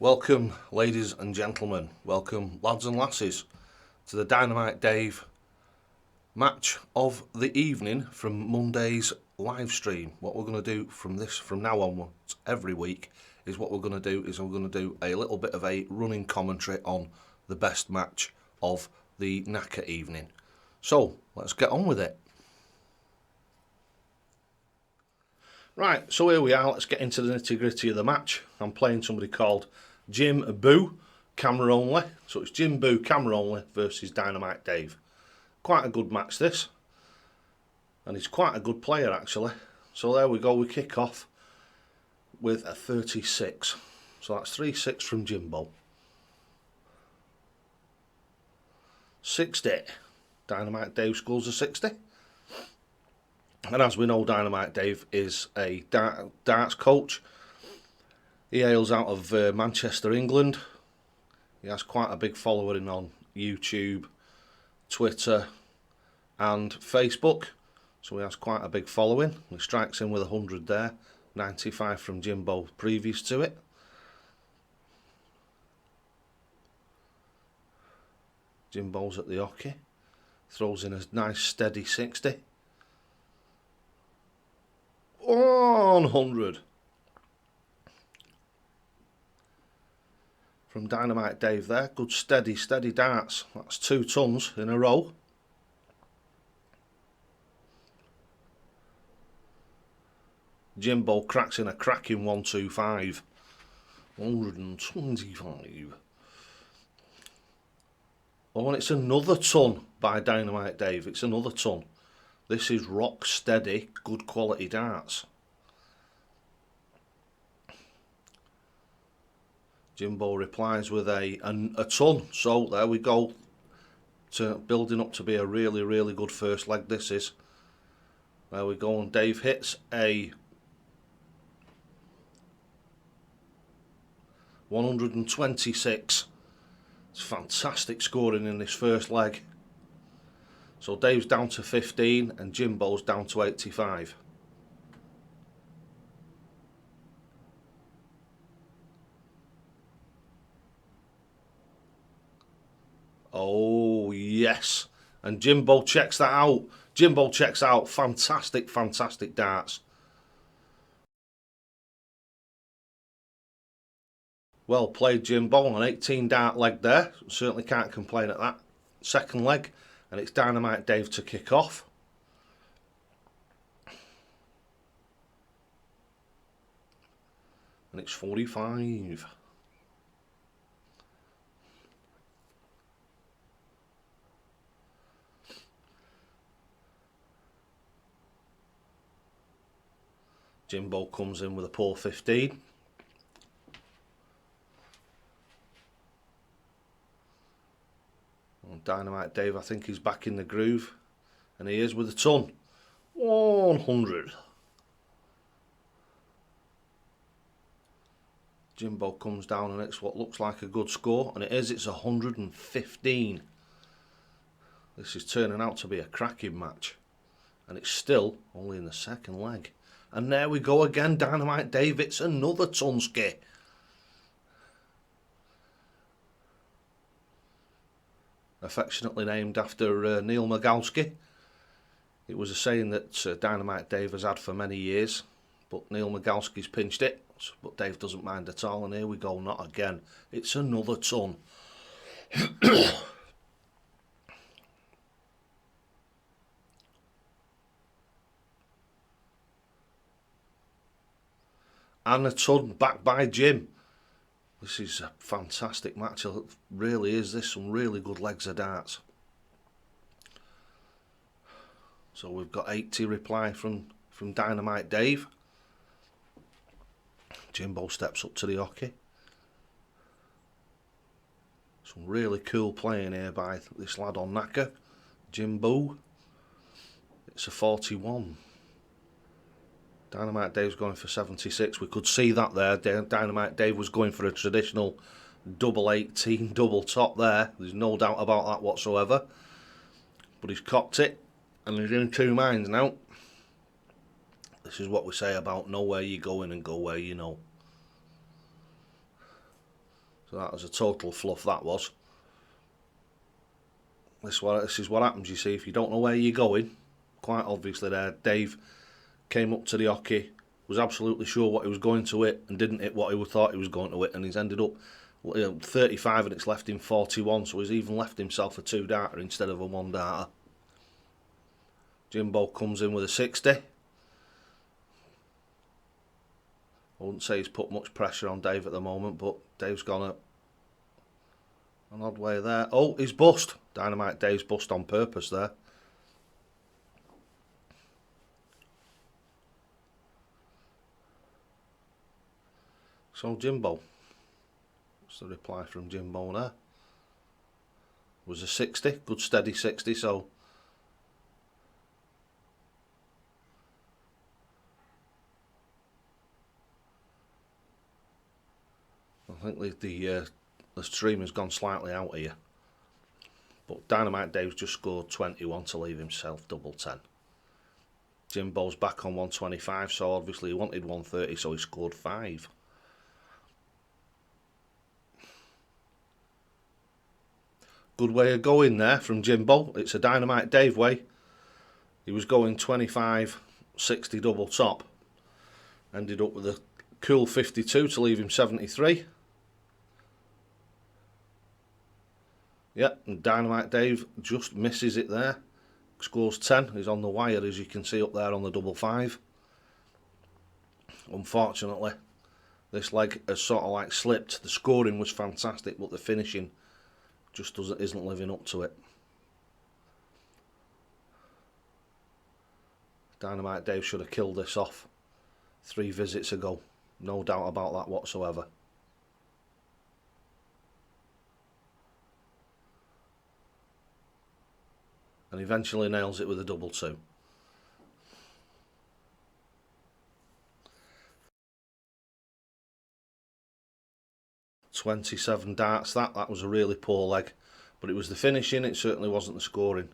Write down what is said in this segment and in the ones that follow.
Welcome, ladies and gentlemen, welcome, lads and lasses, to the Dynamite Dave match of the evening from Monday's live stream. What we're going to do from now onwards every week is we're going to do a little bit of a running commentary on the best match of the Knacker evening. So let's get on with it. Right, so here we are. Let's get into the nitty-gritty of the match. I'm playing somebody called Jim Boo, camera only. So it's Jim Boo, camera only versus Dynamite Dave. Quite a good match this. And he's quite a good player actually. So there we go, we kick off with a 36. So that's 3-6 from Jimbo. 60. Dynamite Dave scores a 60. And as we know, Dynamite Dave is a darts coach. He hails out of Manchester, England. He has quite a big following on YouTube, Twitter and Facebook. So he has quite a big following. He strikes in with 100 there. 95 from Jimbo previous to it. Jimbo's at the hockey. Throws in a nice steady 60. 100 from Dynamite Dave there. Good steady darts. That's 2 tons in a row. Jimbo cracks in a cracking 125. 125. Oh, and it's another ton by Dynamite Dave. It's another ton. This is rock steady, good quality darts. Jimbo replies with a ton. So there we go. To building up to be a really good first leg this is. There we go, and Dave hits a 126. It's fantastic scoring in this first leg. So Dave's down to 15 and Jimbo's down to 85. Oh yes, and Jimbo checks that out. Jimbo checks out. Fantastic darts. Well played, Jimbo. An 18 dart leg there. Certainly can't complain at that. Second leg. And it's Dynamite Dave to kick off. And it's 45. Jimbo comes in with a poor 15. Dynamite Dave, I think he's back in the groove, and he is with a ton. 100. Jimbo comes down and it's what looks like a good score, and it is. It's 115. This is turning out to be a cracking match, and it's still only in the second leg. And there we go again, Dynamite Dave. It's another Tunski. Affectionately named after Neil Magalski. It was a saying that Dynamite Dave has had for many years, but Neil Magalski's pinched it, but Dave doesn't mind at all, and here we go, not again. It's another ton. And a ton back by Jim. This is a fantastic match. It really is. There's some really good legs of darts. So we've got 80 reply from Dynamite Dave. Jimbo steps up to the hockey. Some really cool playing here by this lad on Knacker, Jimbo. It's a 41. Dynamite Dave's going for 76. We could see that there. Dynamite Dave was going for a traditional double 18, double top there. There's no doubt about that whatsoever. But he's cocked it, and he's in 2 minds now. This is what we say about know where you're going and go where you know. So that was a total fluff, that was. This is what happens, you see, if you don't know where you're going. Quite obviously there, Dave came up to the hockey, was absolutely sure what he was going to hit, and didn't hit what he thought he was going to hit, and he's ended up 35 and it's left him 41, so he's even left himself a 2-darter instead of a 1-darter. Jimbo comes in with a 60. I wouldn't say he's put much pressure on Dave at the moment, but Dave's gone an odd way there. Oh, he's bust. Dynamite Dave's bust on purpose there. So Jimbo, what's the reply from Jimbo there? Was a 60, good steady 60, so I think the stream has gone slightly out here. But Dynamite Dave's just scored 21 to leave himself double 10. Jimbo's back on 125, so obviously he wanted 130, so he scored 5. Good way of going there from Jimbo. It's a Dynamite Dave way. He was going 25, 60 double top. Ended up with a cool 52 to leave him 73. Yeah, and Dynamite Dave just misses it there. Scores 10. He's on the wire, as you can see up there on the double 5. Unfortunately, this leg has sort of like slipped. The scoring was fantastic, but the finishing just isn't living up to it. Dynamite Dave should have killed this off 3 visits ago. No doubt about that whatsoever. And eventually nails it with a double 2. "27 darts, that was a really poor leg, but it was the finishing, it certainly wasn't the scoring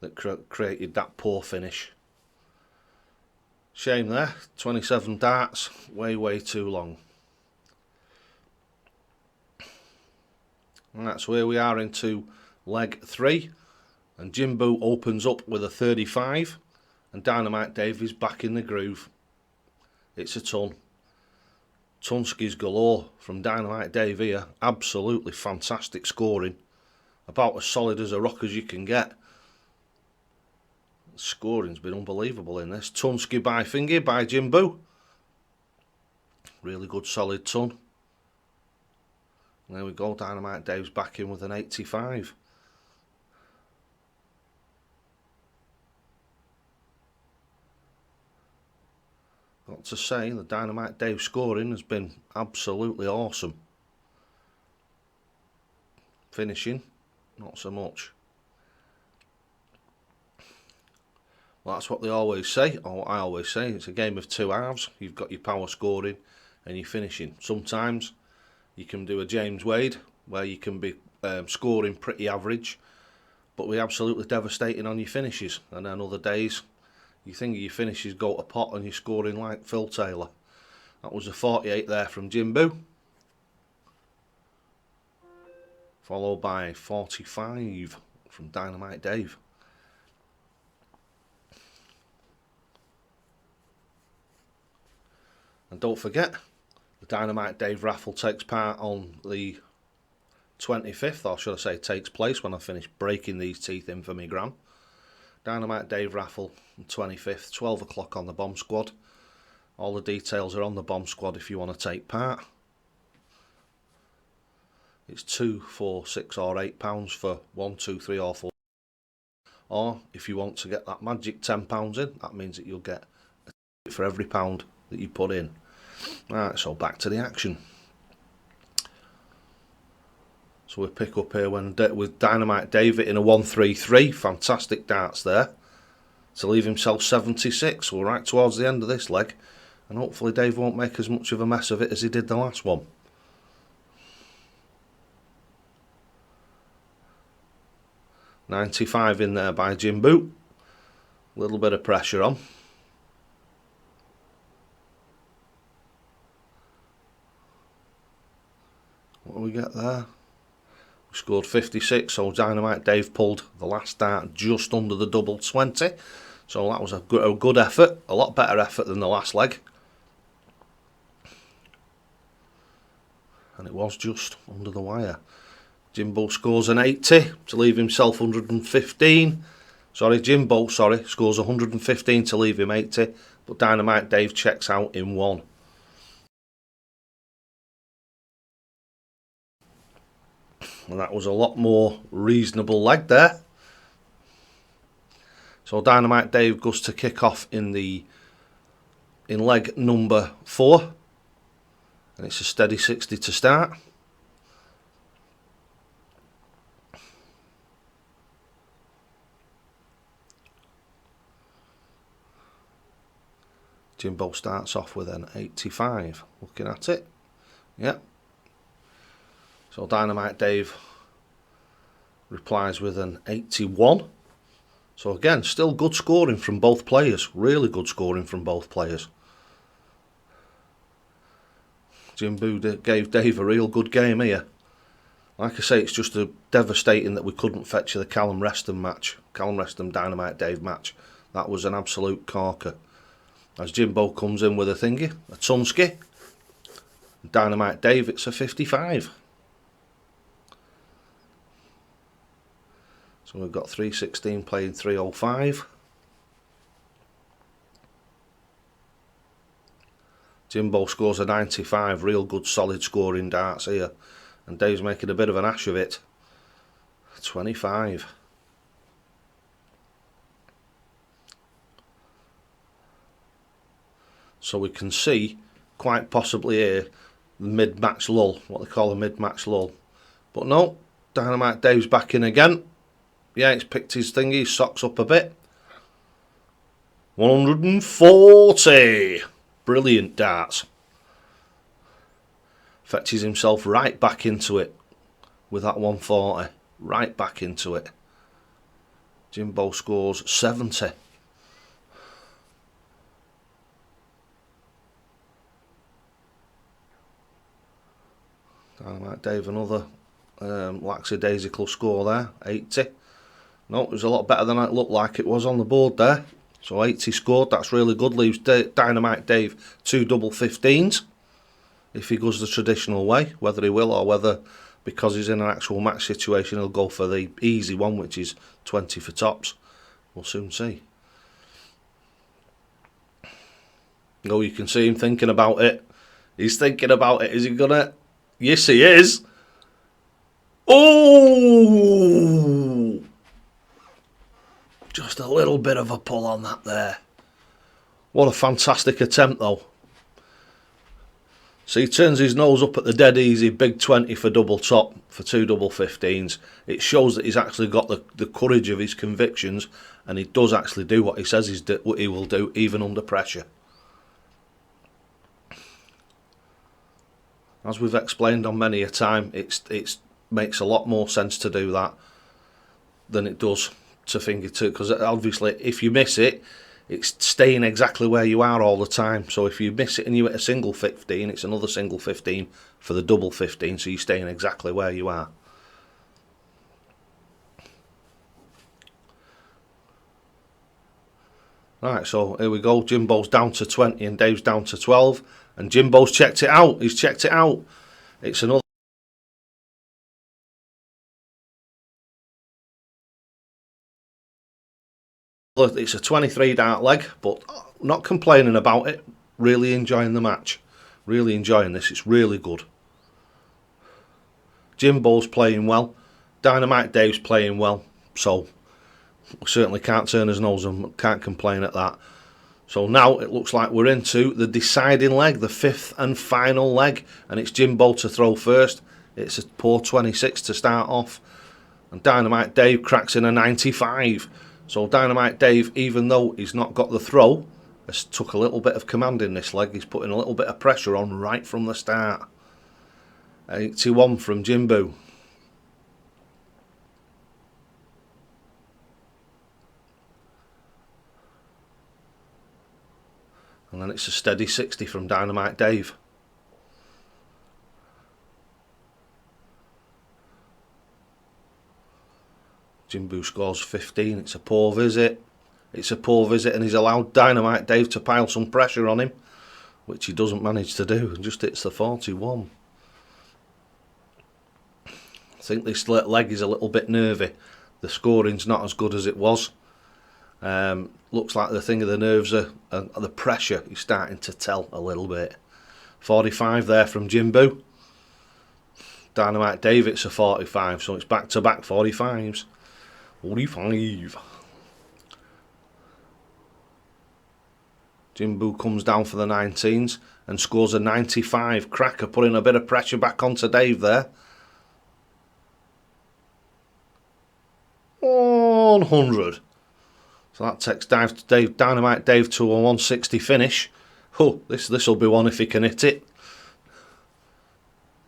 that created that poor finish. Shame there, 27 darts, way too long. And that's where we are into leg 3. And Jimbo opens up with a 35, and Dynamite Dave is back in the groove. It's a ton. Tunskis galore from Dynamite Dave here. Absolutely fantastic scoring. About as solid as a rock as you can get. The scoring's been unbelievable in this. Tunski by finger by Jimbo. Really good solid ton. There we go, Dynamite Dave's back in with an 85. Got to say, the Dynamite Dave scoring has been absolutely awesome. Finishing, not so much. Well, that's what they always say, or I always say, it's a game of 2 halves. You've got your power scoring and your finishing. Sometimes you can do a James Wade, where you can be scoring pretty average, but be absolutely devastating on your finishes. And then other days, you think your finishes go to pot and you're scoring like Phil Taylor. That was a 48 there from Jimbo. Followed by 45 from Dynamite Dave. And don't forget, the Dynamite Dave raffle takes part on the 25th, or should I say takes place when I finish breaking these teeth in for me gran. Dynamite Dave raffle, 25th, 12 o'clock on the Bomb Squad. All the details are on the Bomb Squad if you want to take part. It's £2, £4, £6 or £8 for 1, 2, 3 or 4. Or if you want to get that magic £10 in, that means that you'll get a ticket for every pound that you put in. Right, so back to the action. So we pick up here with Dynamite Dave in a 133. Fantastic darts there to leave himself 76. We're right towards the end of this leg, and hopefully Dave won't make as much of a mess of it as he did the last one. $95 in there by Jimbo. A little bit of pressure on. What do we get there? We scored 56, so Dynamite Dave pulled the last dart just under the double 20. So that was a good effort, a lot better effort than the last leg. And it was just under the wire. Jimbo scores an 80 to leave himself 115. Jimbo scores 115 to leave him 80. But Dynamite Dave checks out in 1. And that was a lot more reasonable leg there. So Dynamite Dave goes to kick off in leg number 4. And it's a steady 60 to start. Jimbo starts off with an 85. Looking at it. Yep. So Dynamite Dave replies with an 81. So again, still good scoring from both players. Really good scoring from both players. Jimbo gave Dave a real good game here. Like I say, it's just devastating that we couldn't fetch the Callum Reston Dynamite Dave match. That was an absolute corker. As Jimbo comes in with a thingy, a Tunski. Dynamite Dave, it's a 55. So we've got 316 playing 305. Jimbo scores a 95, real good solid scoring darts here. And Dave's making a bit of an ash of it. 25. So we can see, quite possibly here, the mid-match lull, what they call a mid-match lull. But no, Dynamite Dave's back in again. Yeah, he's picked his thingy, his socks up a bit. 140. Brilliant darts. Fetches himself right back into it with that 140. Right back into it. Jimbo scores 70. Dynamite Dave, another lackadaisical score there, 80. No, it was a lot better than it looked like it was on the board there. So 80 scored, that's really good. Leaves Dynamite Dave 2 double 15s. If he goes the traditional way, whether he will or whether, because he's in an actual match situation, he'll go for the easy one, which is 20 for tops. We'll soon see. Oh, you can see him thinking about it. He's thinking about it. Is he gonna? Yes, he is. Oh! Just a little bit of a pull on that there. What a fantastic attempt, though. So he turns his nose up at the dead easy, big 20 for double top for 2 double 15s. It shows that he's actually got the courage of his convictions, and he does actually do what he says he will do, even under pressure. As we've explained on many a time, it makes a lot more sense to do that than it does to finger two, because obviously if you miss it, it's staying exactly where you are all the time. So if you miss it and you hit a single 15, it's another single 15 for the double 15, so you're staying exactly where you are. Right, so here we go. Jimbo's down to 20 and Dave's down to 12. And Jimbo's checked it out. He's checked it out. It's another... It's a 23 dart leg, but not complaining about it. Really enjoying the match. Really enjoying this. It's really good. Jimbo's playing well. Dynamite Dave's playing well. So we certainly can't turn his nose and can't complain at that. So now it looks like we're into the deciding leg, the 5th and final leg. And it's Jimbo to throw first. It's a poor 26 to start off. And Dynamite Dave cracks in a 95. So Dynamite Dave, even though he's not got the throw, has took a little bit of command in this leg. He's putting a little bit of pressure on right from the start. 81 from Jimbo. And then it's a steady 60 from Dynamite Dave. Jimbo scores 15. It's a poor visit. It's a poor visit, and he's allowed Dynamite Dave to pile some pressure on him, which he doesn't manage to do, and just hits the 41. I think this leg is a little bit nervy. The scoring's not as good as it was. Looks like the thing of the nerves are the pressure is starting to tell a little bit. 45 there from Jimbo. Dynamite Dave, it's a 45, so it's back-to-back 45s. 45. Jimbo comes down for the 19s and scores a 95. Cracker putting a bit of pressure back onto Dave there. 100. So that takes Dynamite Dave to a 160 finish. Oh, this will be one if he can hit it.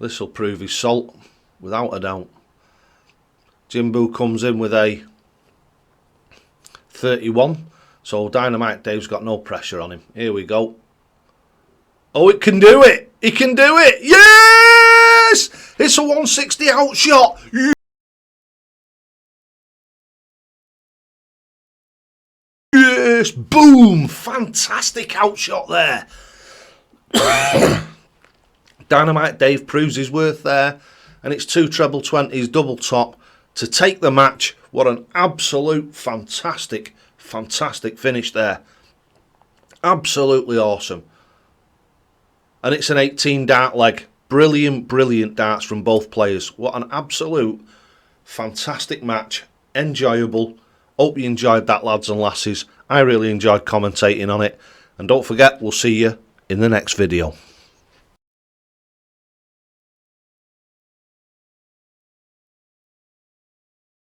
This will prove his salt, without a doubt. Jimbo comes in with a 31. So Dynamite Dave's got no pressure on him. Here we go. Oh, it can do it! He can do it! Yes! It's a 160 outshot! Yes! Boom! Fantastic outshot there. Dynamite Dave proves his worth there. And it's 2 treble 20s, double top to take the match. What an absolute fantastic finish there. Absolutely awesome. And it's an 18 dart leg. Brilliant darts from both players. What an absolute fantastic match. Enjoyable. Hope you enjoyed that, lads and lasses. I really enjoyed commentating on it. And don't forget, we'll see you in the next video.